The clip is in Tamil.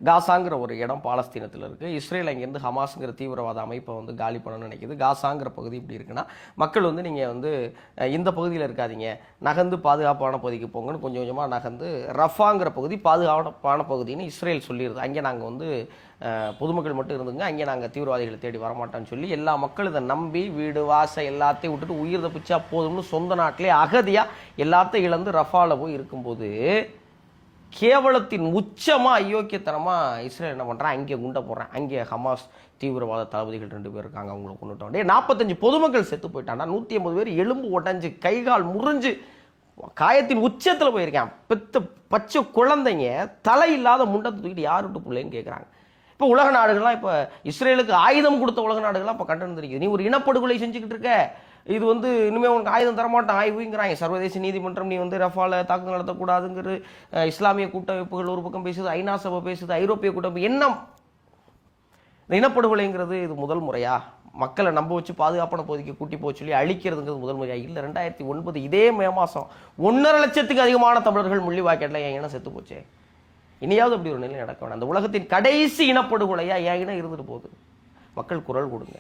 காசாங்கிற ஒரு இடம் பாலஸ்தீனத்தில் இருக்குது. இஸ்ரேல் அங்கேருந்து ஹமாஸுங்கிற தீவிரவாத அமைப்பை வந்து காலி பண்ணணும்னு நினைக்கிது. காசாங்கிற பகுதி இப்படி இருக்குன்னா மக்கள் வந்து நீங்கள் வந்து இந்த பகுதியில் இருக்காதீங்க, நகர்ந்து பாதுகாப்பான பகுதிக்கு போங்கன்னு கொஞ்சம் கொஞ்சமாக நகர்ந்து ரஃபாங்கிற பகுதி பாதுகாப்பான பகுதின்னு இஸ்ரேல் சொல்லிடுது. அங்கே நாங்கள் வந்து பொதுமக்கள் மட்டும் இருந்துங்க, அங்கே நாங்கள் தீவிரவாதிகளை தேடி வரமாட்டோம்னு சொல்லி எல்லா மக்களும் இதை நம்பி வீடு வாசை எல்லாத்தையும் விட்டுட்டு உயிர் தப்பிச்சா போதும்னு சொந்த நாட்டிலே அகதியாக எல்லாத்தையும் இழந்து ரஃபாவில் போய் இருக்கும்போது கேவலத்தின் உச்சமாக அயோக்கியத்தனமாக இஸ்ரேல் என்ன பண்ணுறான், அங்கே குண்டை போடுறேன், அங்கே ஹமாஸ் தீவிரவாத தளபதிகள் 2 பேர் இருக்காங்க, அவங்களை கொண்டுட்டோம். 45 பொதுமக்கள் செத்து போயிட்டாண்டா, 150 பேர் எலும்பு உடஞ்சி கைகால் முறிஞ்சு காயத்தின் உச்சத்தில் போயிருக்கேன். பச்சை குழந்தைங்க தலை இல்லாத முண்டத்தை தூக்கிட்டு யார் விட்டு பிள்ளைன்னு கேட்குறாங்க. இப்போ உலக நாடுகள்லாம் இப்போ இஸ்ரேலுக்கு ஆயுதம் கொடுத்த உலக நாடுகள்லாம் இப்போ கண்டனம் தெரிவிக்குது. நீ ஒரு இனப்படுகொலை செஞ்சுக்கிட்டு இருக்க, இது வந்து இனிமேல் உனக்கு ஆயுதம் தரமாட்டான் ஆய்வுங்கிறாங்க. சர்வதேச நீதிமன்றம் நீ வந்து ரஃபால தாக்குதல் நடத்தக்கூடாதுங்கிற இஸ்லாமிய கூட்டமைப்புகள் ஒரு பக்கம் பேசுது, ஐநா சபை பேசுது, ஐரோப்பிய கூட்டமைப்பு என்ன இனப்படுகொலைங்கிறது இது முதல் முறையா? மக்களை நம்ப வச்சு பாதுகாப்பான பகுதிக்கு கூட்டி போக சொல்லி அழிக்கிறதுங்கிறது முதல் முறையா? இல்லை, 2009 இதே மே மாதம் 1.5 லட்சத்துக்கு அதிகமான தமிழர்கள் முள்ளிவாய்க்காட்டில் என் இனம் செத்து போச்சே. இனியாவது அப்படி ஒரு நிலை நடக்க வேண்டாம். அந்த உலகத்தின் கடைசி இனப்படுகொலையா என் இனம் இருந்துட்டு போகுது. மக்கள் குரல் கொடுங்க.